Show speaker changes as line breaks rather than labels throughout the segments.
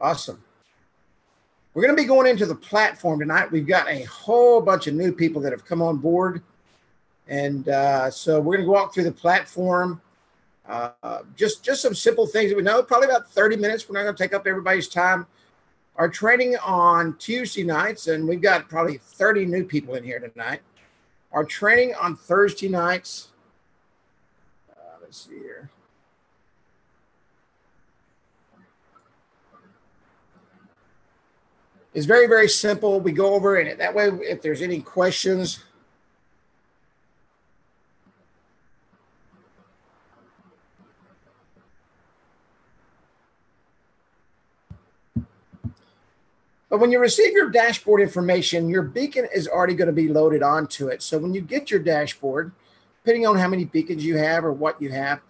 Awesome. We're going to be going into the platform tonight. We've got a whole bunch of new people that have come on board. And so we're going to walk through the platform. Just some simple things that we know, probably about 30 minutes. We're not going to take up everybody's time. Our training on Tuesday nights, and we've got probably 30 new people in here tonight. Our training on Thursday nights, let's see here. It's very, very simple. We go over it. That way, if there's any questions, but when you receive your dashboard information, your beacon is already going to be loaded onto it. So when you get your dashboard, depending on how many beacons you have or what you have,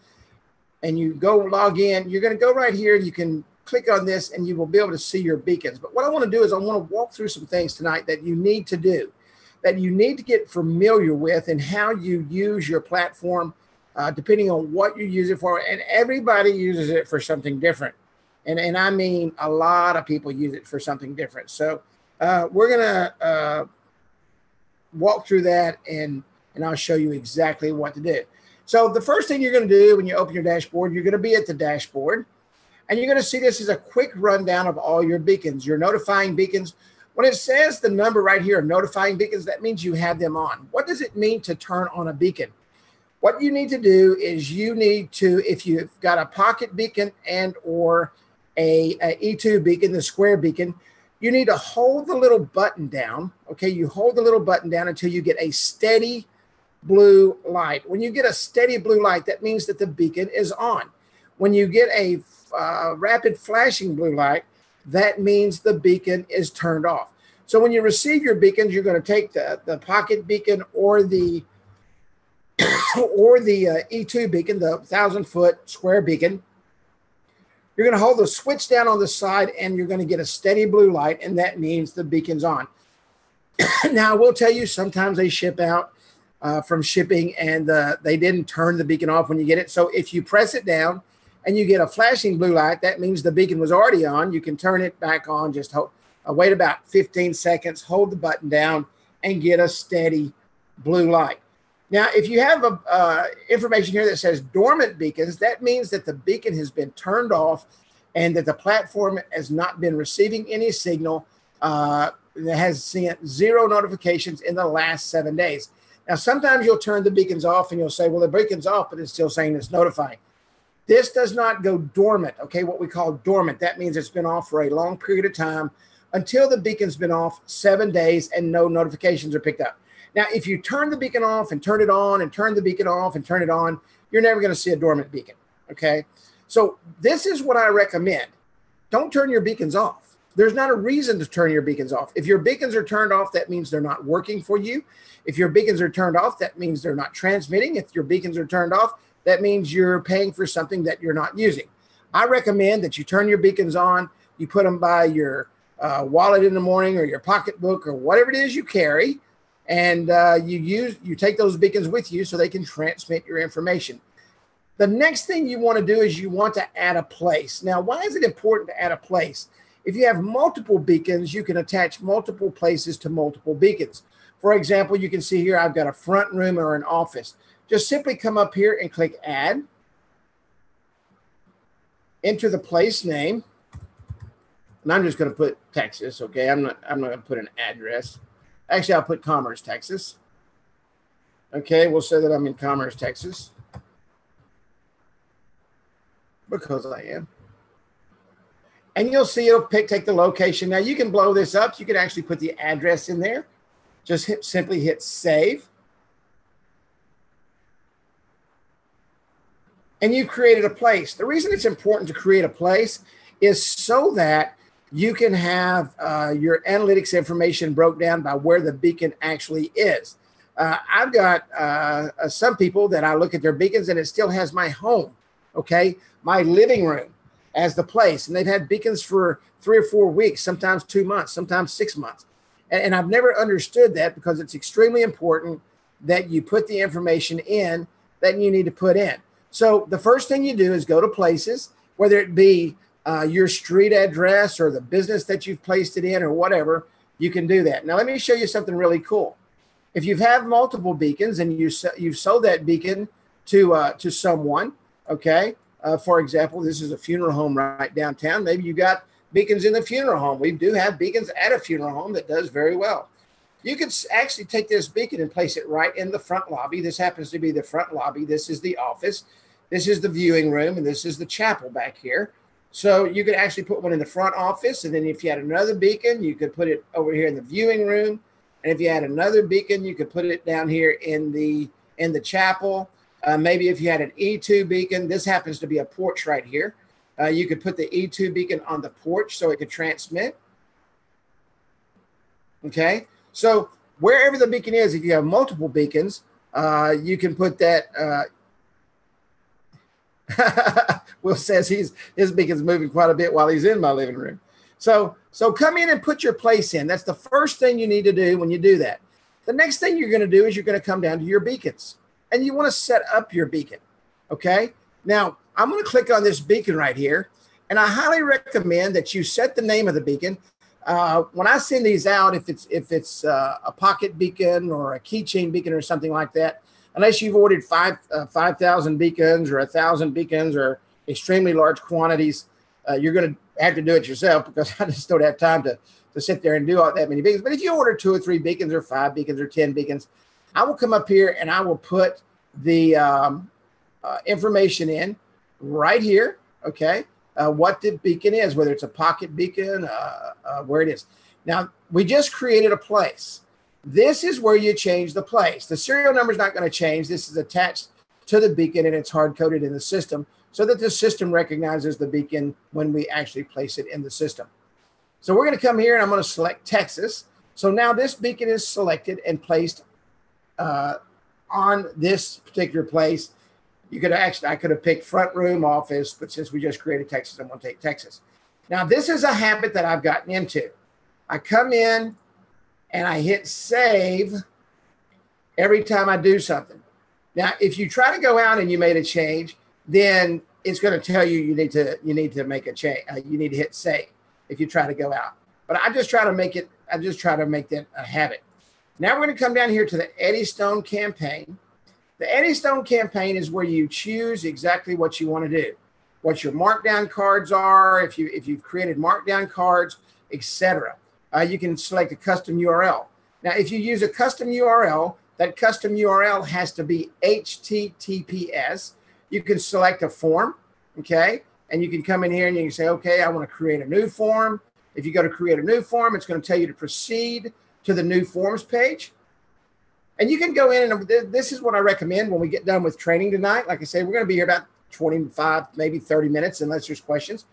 and you go log in, you're going to go right here. You can click on this and you will be able to see your beacons. But what I want to do is I want to walk through some things tonight that you need to do, that you need to get familiar with and how you use your platform, depending on what you use it for. And everybody uses it for something different. And I mean, a lot of people use it for something different. So we're going to walk through that, and I'll show you exactly what to do. So the first thing you're going to do when you open your dashboard, you're going to be at the dashboard, and you're going to see this is a quick rundown of all your beacons, your notifying beacons. When it says the number right here, notifying beacons, that means you have them on. What does it mean to turn on a beacon? What you need to do is you need to, if you've got a pocket beacon and or a E2 beacon, the square beacon, you need to hold the little button down. Okay, you hold the little button down until you get a steady blue light. When you get a steady blue light, that means that the beacon is on. When you get a rapid flashing blue light, that means the beacon is turned off. So when you receive your beacons, you're going to take the pocket beacon or the E2 beacon, the 1,000-foot square beacon. You're going to hold the switch down on the side, and you're going to get a steady blue light, and that means the beacon's on. Now, I will tell you, sometimes they ship out from shipping, and they didn't turn the beacon off when you get it. So if you press it down and you get a flashing blue light, that means the beacon was already on. You can turn it back on. Just wait about 15 seconds, hold the button down, and get a steady blue light. Now, if you have information here that says dormant beacons, that means that the beacon has been turned off and that the platform has not been receiving any signal, that has sent 0 notifications in the last 7 days. Now, sometimes you'll turn the beacons off and you'll say, well, the beacon's off, but it's still saying it's notifying. This does not go dormant, okay, what we call dormant. That means it's been off for a long period of time until the beacon's been off 7 days and no notifications are picked up. Now, if you turn the beacon off and turn it on and turn the beacon off and turn it on, you're never going to see a dormant beacon, okay? So this is what I recommend. Don't turn your beacons off. There's not a reason to turn your beacons off. If your beacons are turned off, that means they're not working for you. If your beacons are turned off, that means they're not transmitting. If your beacons are turned off, that means you're paying for something that you're not using. I recommend that you turn your beacons on, you put them by your wallet in the morning or your pocketbook or whatever it is you carry, and you take those beacons with you so they can transmit your information. The next thing you want to do is you want to add a place. Now, why is it important to add a place? If you have multiple beacons, you can attach multiple places to multiple beacons. For example, you can see here I've got a front room or an office. Just simply come up here and click Add. Enter the place name. And I'm just going to put Texas, okay? I'm not going to put an address. Actually, I'll put Commerce, Texas. Okay, we'll say that I'm in Commerce, Texas. Because I am. And you'll see it'll take the location. Now, you can blow this up. You can actually put the address in there. Just simply hit Save. And you've created a place. The reason it's important to create a place is so that you can have your analytics information broke down by where the beacon actually is. I've got some people that I look at their beacons and it still has my home, okay, my living room as the place. And they've had beacons for 3 or 4 weeks, sometimes 2 months, sometimes 6 months. And I've never understood that, because it's extremely important that you put the information in that you need to put in. So the first thing you do is go to places, whether it be your street address or the business that you've placed it in or whatever, you can do that. Now, let me show you something really cool. If you have multiple beacons and you've sold that beacon to someone, okay, for example, this is a funeral home right downtown. Maybe you got beacons in the funeral home. We do have beacons at a funeral home that does very well. You could actually take this beacon and place it right in the front lobby. This happens to be the front lobby. This is the office. This is the viewing room, and this is the chapel back here. So you could actually put one in the front office, and then if you had another beacon, you could put it over here in the viewing room. And if you had another beacon, you could put it down here in the chapel. Maybe if you had an E2 beacon, this happens to be a porch right here. You could put the E2 beacon on the porch so it could transmit. Okay. So wherever the beacon is, if you have multiple beacons, you can put that. Will says his beacon's moving quite a bit while he's in my living room. So come in and put your place in. That's the first thing you need to do when you do that. The next thing you're going to do is you're going to come down to your beacons, and you want to set up your beacon. Okay. Now I'm going to click on this beacon right here, and I highly recommend that you set the name of the beacon. When I send these out, if it's a pocket beacon or a keychain beacon or something like that, unless you've ordered 5,000 beacons or 1,000 beacons or extremely large quantities, you're going to have to do it yourself, because I just don't have time to sit there and do all that many beacons. But if you order 2 or 3 beacons or 5 beacons or 10 beacons, I will come up here and I will put the information in right here. Okay. What the beacon is, whether it's a pocket beacon, where it is. Now, we just created a place. This is where you change the place. The serial number is not going to change. This is attached to the beacon, and it's hard-coded in the system so that the system recognizes the beacon when we actually place it in the system. So we're going to come here, and I'm going to select Texas. So now this beacon is selected and placed on this particular place. You could actually, I could have picked front room, office, but since we just created Texas, I'm going to take Texas. Now, this is a habit that I've gotten into. I come in and I hit save every time I do something. Now, if you try to go out and you made a change, then it's going to tell you you need to make a change. You need to hit save if you try to go out. But I just try to make it. I just try to make that a habit. Now we're going to come down here to the Eddystone campaign. The Eddystone campaign is where you choose exactly what you want to do, what your markdown cards are, if you've created markdown cards, etc. You can select a custom URL. Now, if you use a custom URL, that custom URL has to be HTTPS. You can select a form, okay? And you can come in here and you can say, okay, I want to create a new form. If you go to create a new form, it's going to tell you to proceed to the new forms page. And you can go in, and this is what I recommend when we get done with training tonight. Like I said, we're going to be here about 25, maybe 30 minutes, unless there's questions.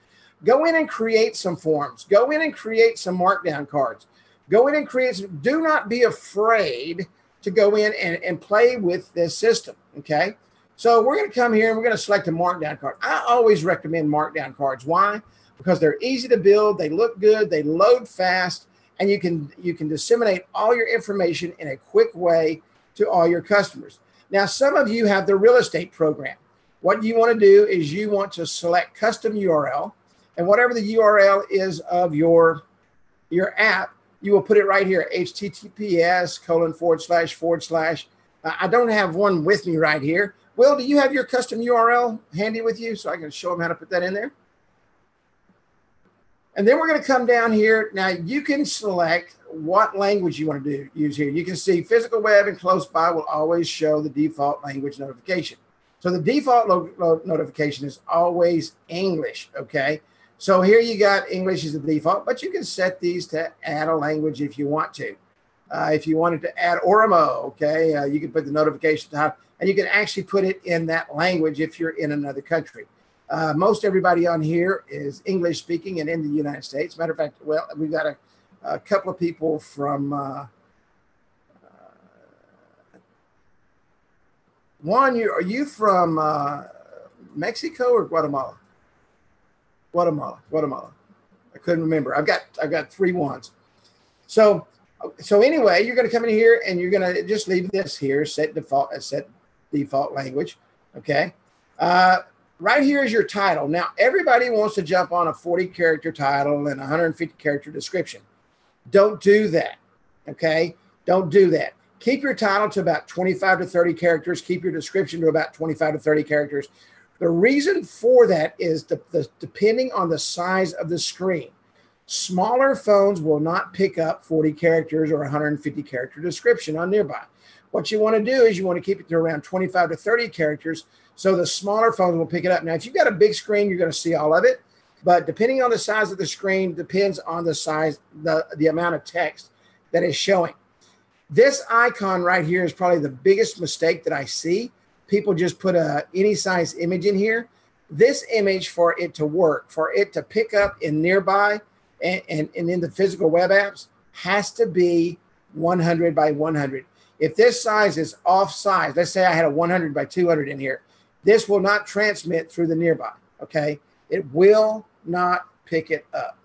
Go in and create some forms. Go in and create some markdown cards. Go in and create some. Do not be afraid to go in and play with this system, okay? So we're going to come here and we're going to select a markdown card. I always recommend markdown cards. Why? Because they're easy to build. They look good. They load fast. And you can disseminate all your information in a quick way to all your customers. Now, some of you have the real estate program. What you want to do is you want to select custom URL, and whatever the URL is of your app, you will put it right here, https:///. I don't have one with me right here. Will, do you have your custom URL handy with you so I can show them how to put that in there? And then we're going to come down here. Now, you can select what language you want to use here. You can see physical web and close by will always show the default language notification. So the default notification is always English, okay? So here you got English as the default, but you can set these to add a language if you want to. If you wanted to add Oromo, okay, you can put the notification type, and you can actually put it in that language if you're in another country. Most everybody on here is English speaking and in the United States. Matter of fact, well, we've got a couple of people from are you from Mexico or Guatemala? Guatemala. I couldn't remember. I've got 3 ones. So anyway, you're going to come in here and you're going to just leave this here, set default language. Okay. right here is your title. Now, everybody wants to jump on a 40-character title and a 150-character description. Don't do that, okay? Don't do that. Keep your title to about 25 to 30 characters. Keep your description to about 25 to 30 characters. The reason for that is depending on the size of the screen. Smaller phones will not pick up 40 characters or 150-character description on nearby. What you want to do is you want to keep it to around 25 to 30 characters so the smaller phones will pick it up. Now, if you've got a big screen, you're going to see all of it. But depending on the size of the screen, depends on the size, the amount of text that is showing. This icon right here is probably the biggest mistake that I see. People just put any size image in here. This image, for it to work, for it to pick up in nearby and in the physical web apps, has to be 100 by 100. If this size is off size, let's say I had a 100 by 200 in here, this will not transmit through the nearby, okay? It will not pick it up.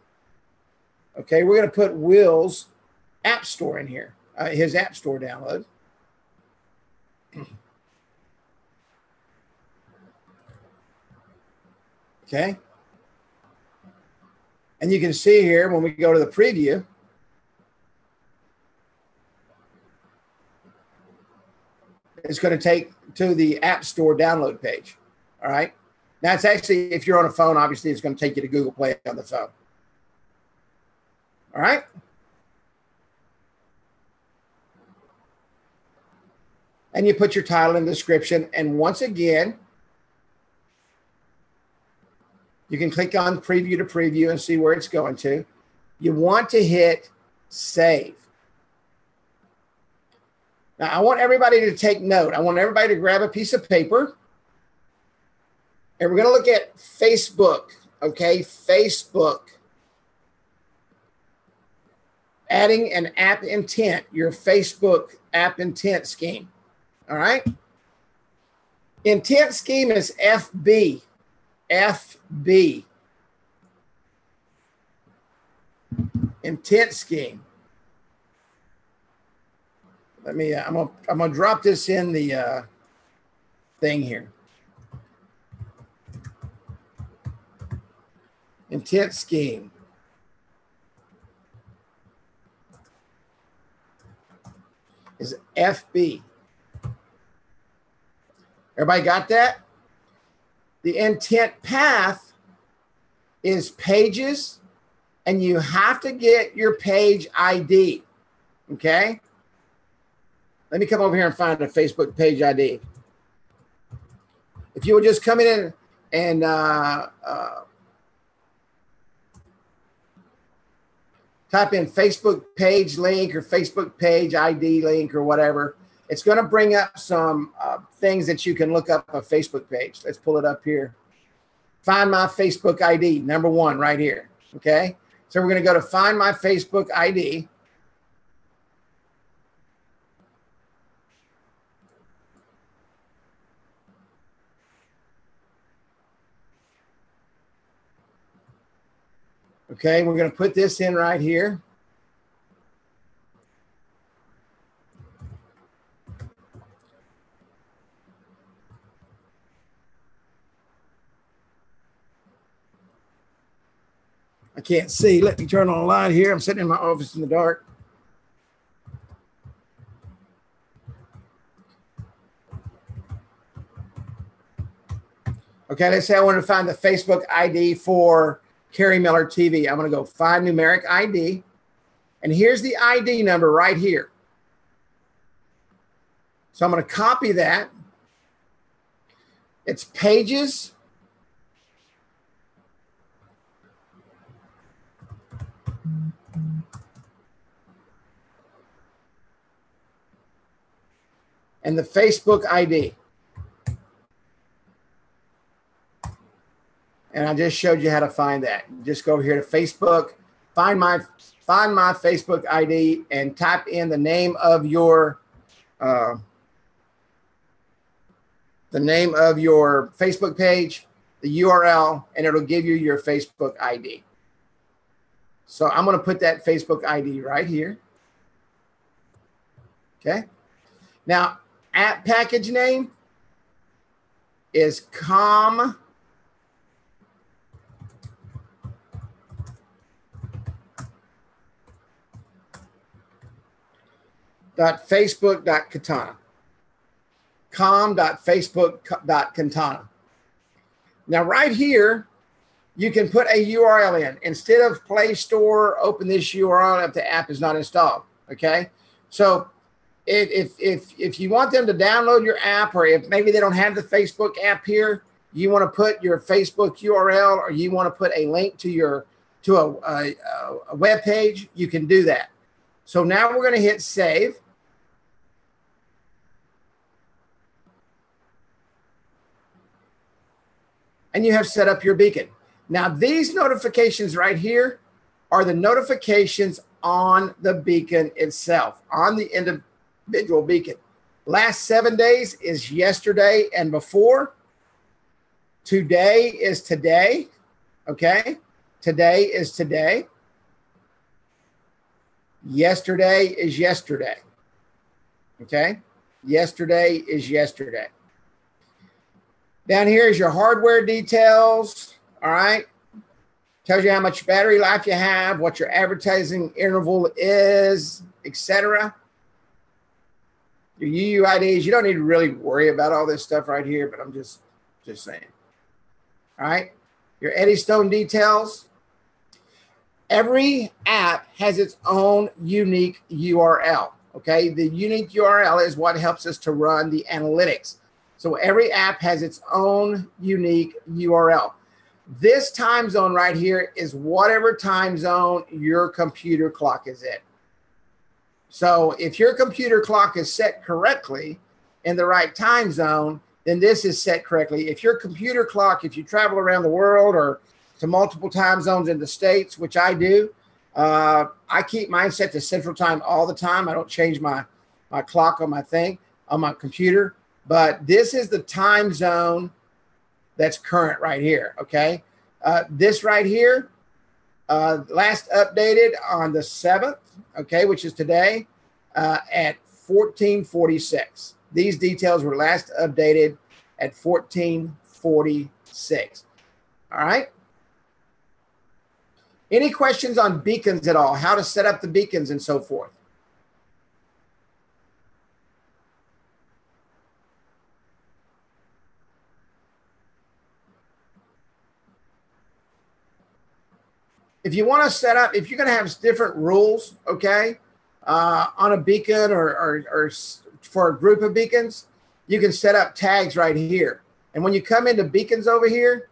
Okay, we're going to put Will's App Store in here, his App Store download. Okay. And you can see here when we go to the preview, it's going to take to the App Store download page. All right. Now, it's actually, if you're on a phone, obviously, it's going to take you to Google Play on the phone. All right. And you put your title and description. And once again, you can click on preview to preview and see where it's going to. You want to hit save. Now, I want everybody to take note. I want everybody to grab a piece of paper. And we're going to look at Facebook, okay? Facebook. Adding an app intent, your Facebook app intent scheme, all right? Intent scheme is FB. FB. Intent scheme. Let me, I'm gonna drop this in the thing here. Intent scheme. Is FB. Everybody got that? The intent path is pages, and you have to get your page ID, okay? Let me come over here and find a Facebook page ID. If you would just come in and type in Facebook page link or Facebook page ID link or whatever, it's going to bring up some things that you can look up a Facebook page. Let's pull it up here. Find my Facebook ID, number one right here, okay? So we're going to go to find my Facebook ID. Okay, we're going to put this in right here. I can't see. Let me turn on a light here. I'm sitting in my office in the dark. Okay, let's say I want to find the Facebook ID for Carrie Miller TV. I'm going to go find numeric ID. And here's the ID number right here. So I'm going to copy that. It's pages. And the Facebook ID. And I just showed you how to find that. Just go over here to Facebook, find my Facebook ID, and type in the name of your Facebook page, the URL, and it'll give you your Facebook ID. So I'm going to put that Facebook ID right here. Okay. Now, app package name is com com.facebook.katana. com.facebook.katana. Now, right here, you can put a URL in. Instead of Play Store, open this URL if the app is not installed. Okay, so if you want them to download your app, or if maybe they don't have the Facebook app here, you want to put your Facebook URL, or you want to put a link to a web page, you can do that. So now we're going to hit save. And you have set up your beacon. Now, these notifications right here are the notifications on the beacon itself, on the individual beacon. Last 7 days is yesterday and before. Today is today, okay? Today is today. Yesterday is yesterday, okay? Yesterday is yesterday. Down here is your hardware details, all right? Tells you how much battery life you have, what your advertising interval is, etc. Your UUIDs, you don't need to really worry about all this stuff right here, but I'm just saying. All right, your Eddystone details. Every app has its own unique URL, okay? The unique URL is what helps us to run the analytics. So every app has its own unique URL. This time zone right here is whatever time zone your computer clock is in. So if your computer clock is set correctly in the right time zone, then this is set correctly. If your computer clock, if you travel around the world or to multiple time zones in the States, which I do, I keep mine set to Central Time all the time. I don't change my clock on my thing, on my computer. But this is the time zone that's current right here, okay? This right here, last updated on the 7th, okay, which is today, at 1446. These details were last updated at 1446. All right? Any questions on beacons at all? How to set up the beacons and so forth? If you want to set up, if you're going to have different rules, okay, on a beacon or for a group of beacons, you can set up tags right here. And when you come into beacons over here,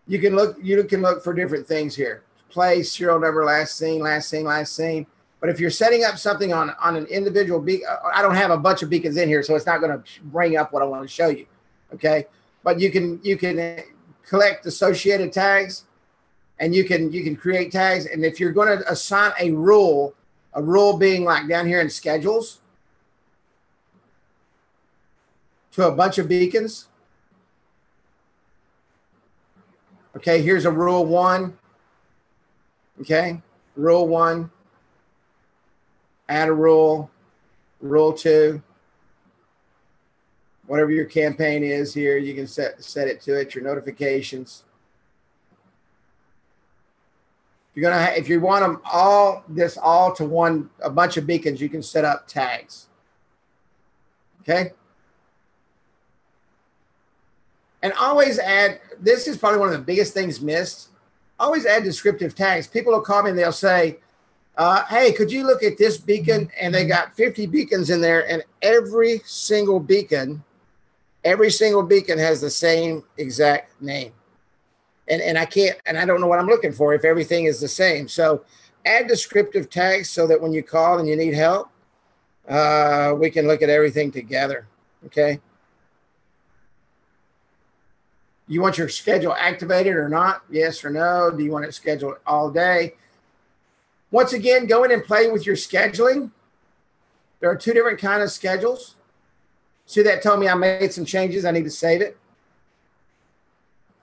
you can look for different things here. Place, serial number, last seen, last seen, last seen. But if you're setting up something on an individual beacon, I don't have a bunch of beacons in here, so it's not going to bring up what I want to show you, okay? But you can collect associated tags, and you can create tags. And if you're going to assign a rule being like down here in schedules to a bunch of beacons, okay, here's a rule 1, okay, rule 1. Add a rule, rule 2, whatever your campaign is here, you can set it to it, your notifications. If you want them all to a bunch of beacons, you can set up tags. Okay. And always add, this is probably one of the biggest things missed. Always add descriptive tags. People will call me and they'll say, hey, could you look at this beacon? And they got 50 beacons in there, and every single beacon has the same exact name. And I don't know what I'm looking for if everything is the same. So add descriptive tags so that when you call and you need help, we can look at everything together, okay? You want your schedule activated or not? Yes or no? Do you want it scheduled all day? Once again, go in and play with your scheduling. There are 2 different kinds of schedules. See, that told me I made some changes. I need to save it.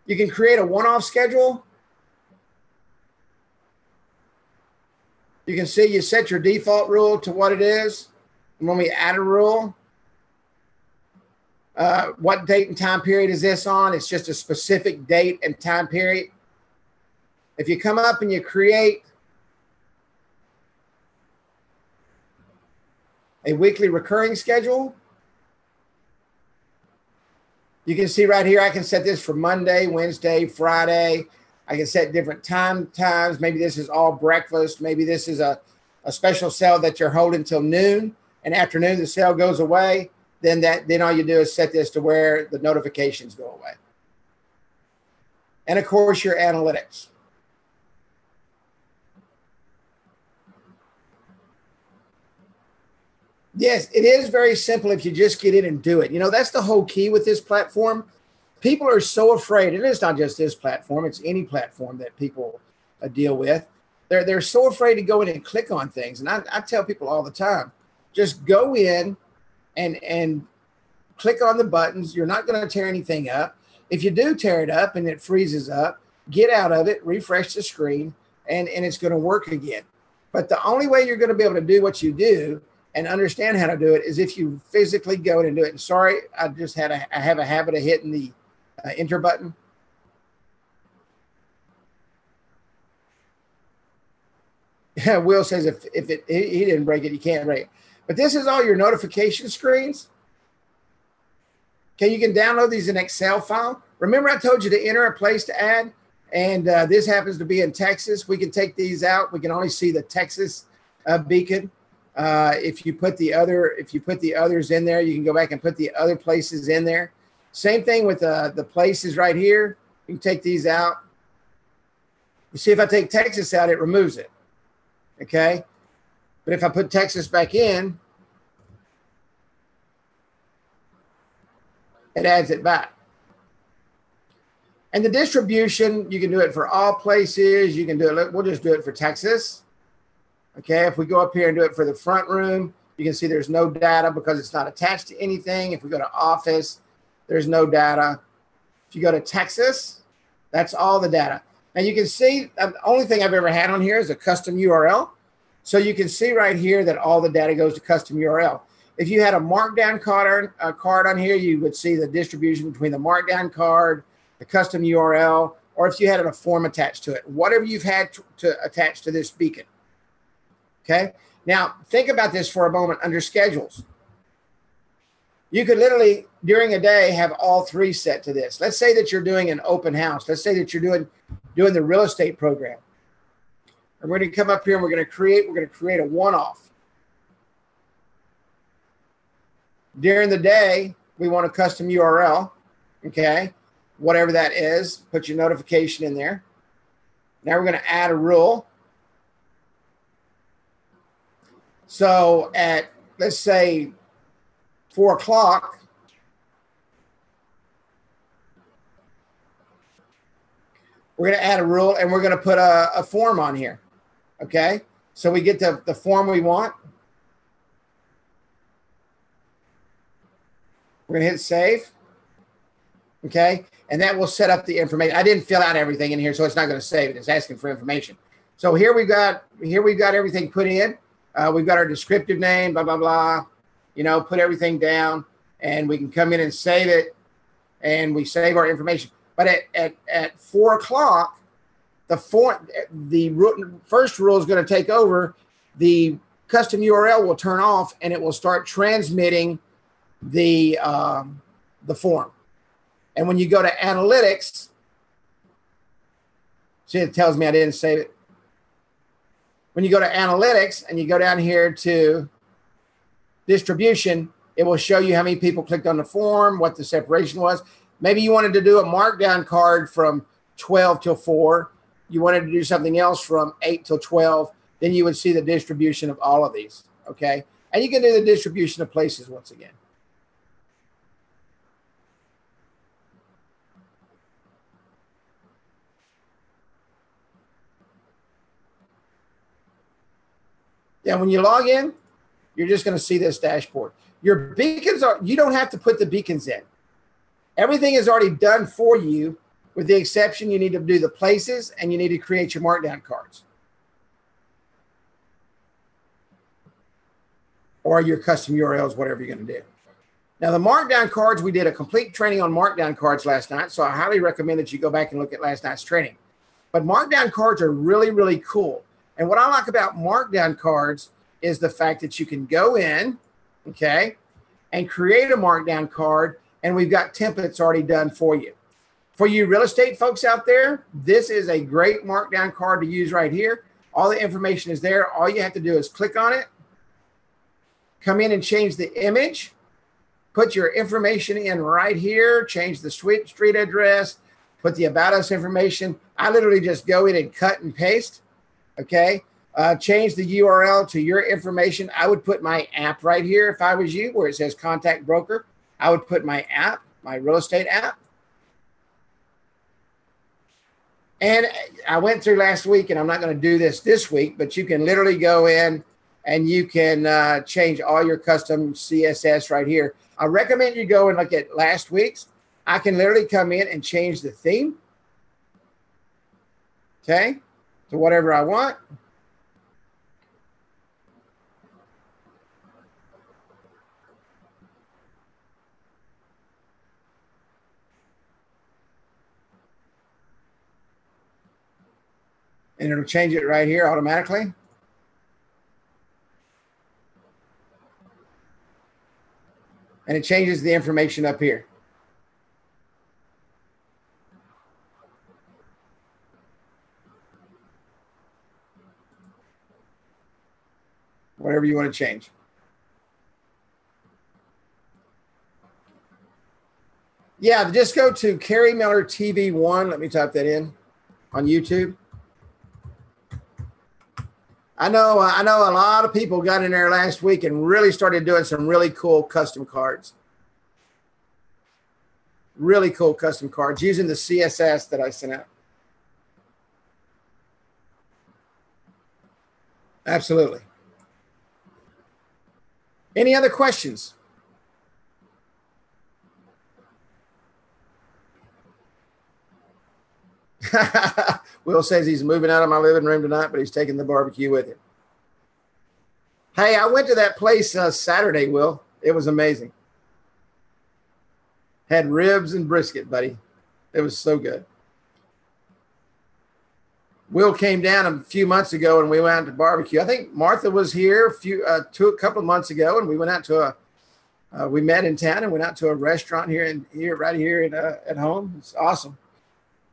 You can create a one-off schedule. You can see you set your default rule to what it is. And when we add a rule, What date and time period is this on? It's just a specific date and time period. If you come up and you create a weekly recurring schedule, you can see right here, I can set this for Monday, Wednesday, Friday. I can set different times. Maybe this is all breakfast. Maybe this is a special sale that you're holding till noon, and afternoon the sale goes away. Then all you do is set this to where the notifications go away. And of course, your analytics. Yes, it is very simple if you just get in and do it. You know, that's the whole key with this platform. People are so afraid, and it's not just this platform, it's any platform that people deal with. They're so afraid to go in and click on things. And I tell people all the time, just go in and click on the buttons. You're not going to tear anything up. If you do tear it up and it freezes up, get out of it, refresh the screen, and it's going to work again. But the only way you're going to be able to do what you do and understand how to do it is if you physically go in and do it. And sorry, I have a habit of hitting the enter button. Will says if he didn't break it, you can't break it. But this is all your notification screens. Okay, you can download these in Excel file. Remember I told you to enter a place to add, and this happens to be in Texas. We can take these out. We can only see the Texas beacon. If you put the others in there, you can go back and put the other places in there. Same thing with the places right here. You can take these out. You see, if I take Texas out, it removes it. Okay, but if I put Texas back in, it adds it back. And the distribution, you can do it for all places. You can do it. We'll just do it for Texas. Okay, if we go up here and do it for the front room, you can see there's no data because it's not attached to anything. If we go to office, there's no data. If you go to Texas, that's all the data. And you can see the only thing I've ever had on here is a custom URL. So you can see right here that all the data goes to custom URL. If you had a Markdown card on here, you would see the distribution between the Markdown card, the custom URL, or if you had a form attached to it, whatever you've had to attach to this beacon. Okay. Now think about this for a moment under schedules. You could literally during a day have all three set to this. Let's say that you're doing an open house. Let's say that you're doing the real estate program. And we're going to come up here and we're going to create a one-off. During the day, we want a custom URL. Okay. Whatever that is, put your notification in there. Now we're going to add a rule. So at, let's say, 4 o'clock, we're going to add a rule and we're going to put a form on here. Okay. So we get the form we want. We're going to hit save. Okay. And that will set up the information. I didn't fill out everything in here, so it's not going to save it. It's asking for information. So here we've got everything put in. We've got our descriptive name, blah, blah, blah. You know, put everything down, and we can come in and save it, and we save our information. But at 4 o'clock, the first rule is going to take over. The custom URL will turn off, and it will start transmitting the form. And when you go to analytics, see, it tells me I didn't save it. When you go to analytics and you go down here to distribution, it will show you how many people clicked on the form, what the separation was. Maybe you wanted to do a markdown card from 12 till 4. You wanted to do something else from 8 till 12. Then you would see the distribution of all of these. Okay. And you can do the distribution of places once again. Yeah, when you log in, you're just going to see this dashboard. Your beacons you don't have to put the beacons in. Everything is already done for you, with the exception you need to do the places and you need to create your markdown cards. Or your custom URLs, whatever you're going to do. Now, the Markdown cards, we did a complete training on Markdown cards last night, so I highly recommend that you go back and look at last night's training. But Markdown cards are really, really cool. And what I like about Markdown cards is the fact that you can go in, okay, and create a Markdown card, and we've got templates already done for you. For you real estate folks out there, this is a great Markdown card to use right here. All the information is there. All you have to do is click on it, come in and change the image, put your information in right here, change the street address, put the About Us information. I literally just go in and cut and paste, okay? Change the URL to your information. I would put my app right here if I was you, where it says Contact Broker. I would put my app, my real estate app. And I went through last week, and I'm not going to do this week, but you can literally go in and you can change all your custom CSS right here. I recommend you go and look at last week's. I can literally come in and change the theme, okay, to whatever I want. And it'll change it right here automatically. And it changes the information up here. Whatever you want to change. Yeah, just go to Carrie Miller TV 1. Let me type that in on YouTube. I know a lot of people got in there last week and really started doing some really cool custom cards. Really cool custom cards using the CSS that I sent out. Absolutely. Any other questions? Will says he's moving out of my living room tonight, but he's taking the barbecue with him. Hey, I went to that place Saturday, Will. It was amazing. Had ribs and brisket, buddy. It was so good. Will came down a few months ago and we went out to barbecue. I think Martha was here a couple of months ago, and we went out to we met in town and went out to a restaurant right here at home. It's awesome.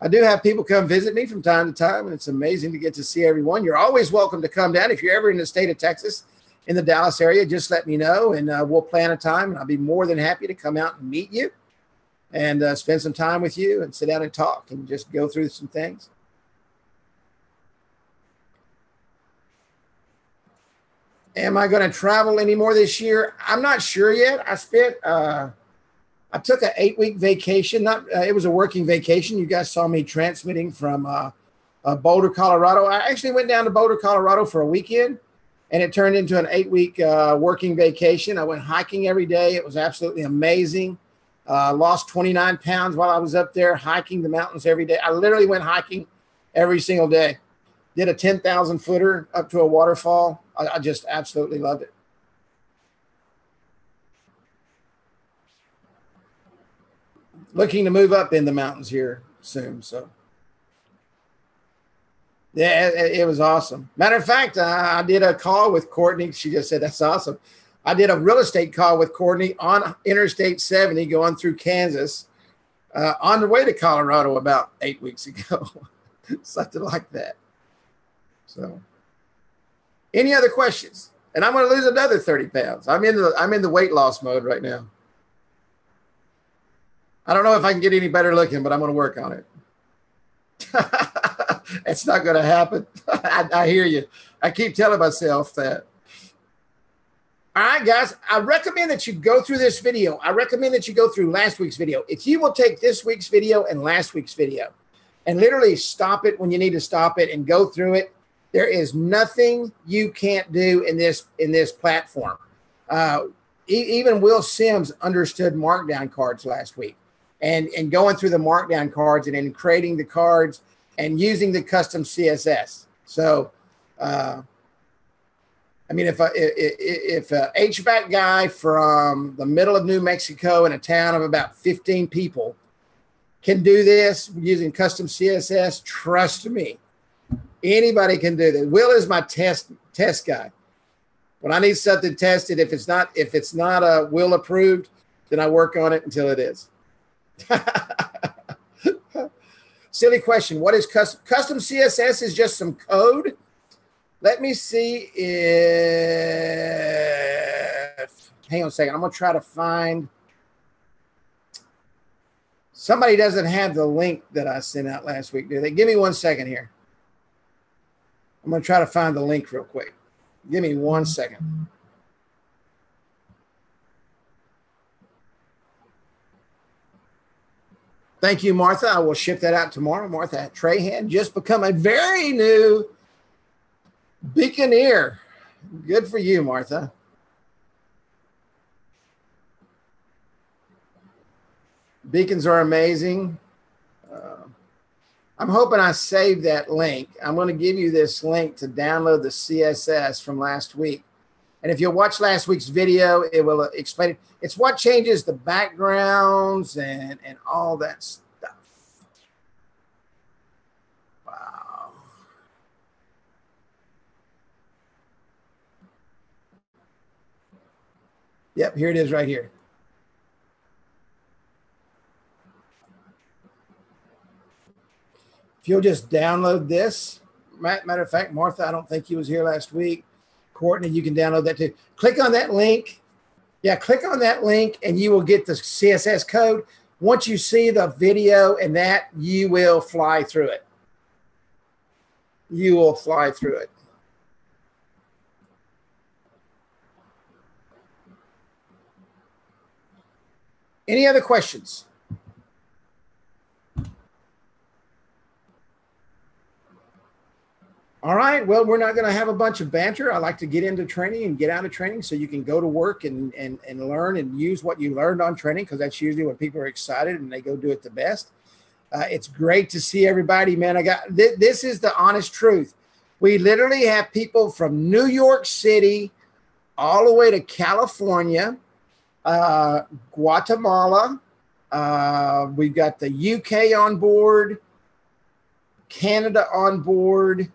I do have people come visit me from time to time, and it's amazing to get to see everyone. You're always welcome to come down. If you're ever in the state of Texas, in the Dallas area, just let me know, and we'll plan a time, and I'll be more than happy to come out and meet you and spend some time with you and sit down and talk and just go through some things. Am I going to travel anymore this year? I'm not sure yet. I took an 8-week vacation. It was a working vacation. You guys saw me transmitting from Boulder, Colorado. I actually went down to Boulder, Colorado for a weekend, and it turned into an 8-week working vacation. I went hiking every day. It was absolutely amazing. Lost 29 pounds while I was up there hiking the mountains every day. I literally went hiking every single day. Did a 10,000 footer up to a waterfall. I just absolutely loved it. Looking to move up in the mountains here soon. So, yeah, it was awesome. Matter of fact, I did a call with Courtney. She just said, that's awesome. I did a real estate call with Courtney on Interstate 70 going through Kansas on the way to Colorado about 8 weeks ago. Something like that. So, any other questions? And I'm going to lose another 30 pounds. I'm in the weight loss mode right now. I don't know if I can get any better looking, but I'm going to work on it. It's not going to happen. I hear you. I keep telling myself that. All right, guys, I recommend that you go through this video. I recommend that you go through last week's video. If you will take this week's video and last week's video and literally stop it when you need to stop it and go through it, there is nothing you can't do in this platform. Even Will Sims understood Markdown cards last week. And going through the Markdown cards and then creating the cards and using the custom CSS. So I mean, if a HVAC guy from the middle of New Mexico in a town of about 15 people can do this using custom CSS, trust me, anybody can do this. Will is my test guy. When I need something tested, if it's not Will approved, then I work on it until it is. Silly question. What is custom CSS? Is just some code. Let me see if, hang on a second. I'm going to try to find, somebody doesn't have the link that I sent out last week, do they? Give me 1 second here. I'm going to try to find the link real quick. Give me 1 second. Thank you, Martha. I will ship that out tomorrow. Martha Trahan just become a very new Beaconeer. Good for you, Martha. Beacons are amazing. I'm hoping I saved that link. I'm going to give you this link to download the CSS from last week. And if you'll watch last week's video, it will explain it. It's what changes the backgrounds and all that stuff. Wow. Yep, here it is right here. If you'll just download this, matter of fact, Martha, I don't think he was here last week. Courtney, you can download that too. Click on that link. Yeah, click on that link and you will get the CSS code. Once you see the video and that, you will fly through it. You will fly through it. Any other questions? All right, well, we're not going to have a bunch of banter. I like to get into training and get out of training so you can go to work and learn and use what you learned on training, because that's usually when people are excited and they go do it the best. It's great to see everybody, man. This is the honest truth. We literally have people from New York City all the way to California, Guatemala. We've got the UK on board, Canada on board.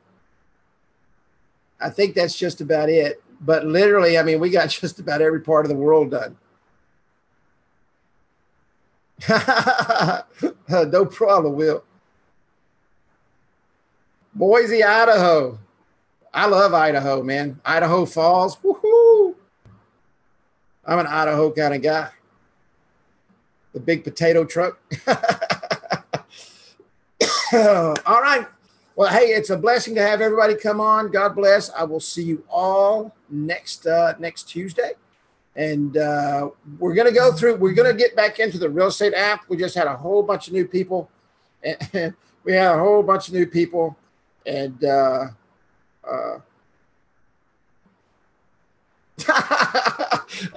I think that's just about it. But literally, I mean, we got just about every part of the world done. No problem, Will. Boise, Idaho. I love Idaho, man. Idaho Falls. Woohoo! I'm an Idaho kind of guy. The big potato truck. All right. Well, hey, it's a blessing to have everybody come on. God bless. I will see you all next Tuesday. And we're going to go through, we're going to get back into the real estate app. We just had a whole bunch of new people. And we had a whole bunch of new people. And I said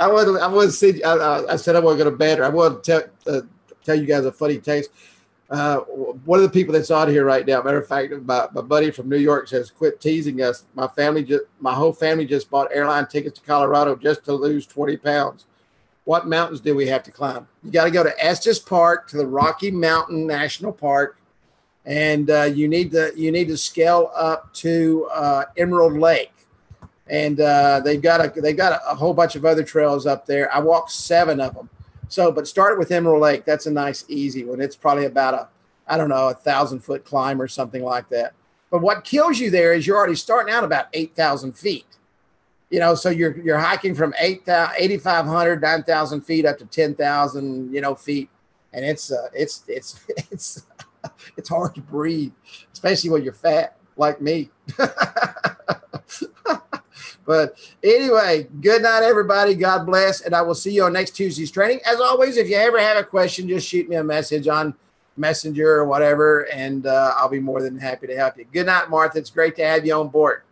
I wasn't going to banter. I wanted to tell you guys a funny taste. One of the people that's on here right now, matter of fact, my buddy from New York says, quit teasing us. My whole family just bought airline tickets to Colorado just to lose 20 pounds. What mountains do we have to climb? You got to go to Estes Park, to the Rocky Mountain National Park, and you need to scale up to Emerald Lake. And they've got a whole bunch of other trails up there. I walked 7 of them. So, but start with Emerald Lake. That's a nice, easy one. It's probably about a 1,000-foot climb or something like that. But what kills you there is you're already starting out about 8,000 feet. You know, so you're hiking from 8,500, 9,000 feet up to 10,000, feet, and it's hard to breathe, especially when you're fat like me. But anyway, good night, everybody. God bless. And I will see you on next Tuesday's training. As always, if you ever have a question, just shoot me a message on Messenger or whatever, and I'll be more than happy to help you. Good night, Martha. It's great to have you on board.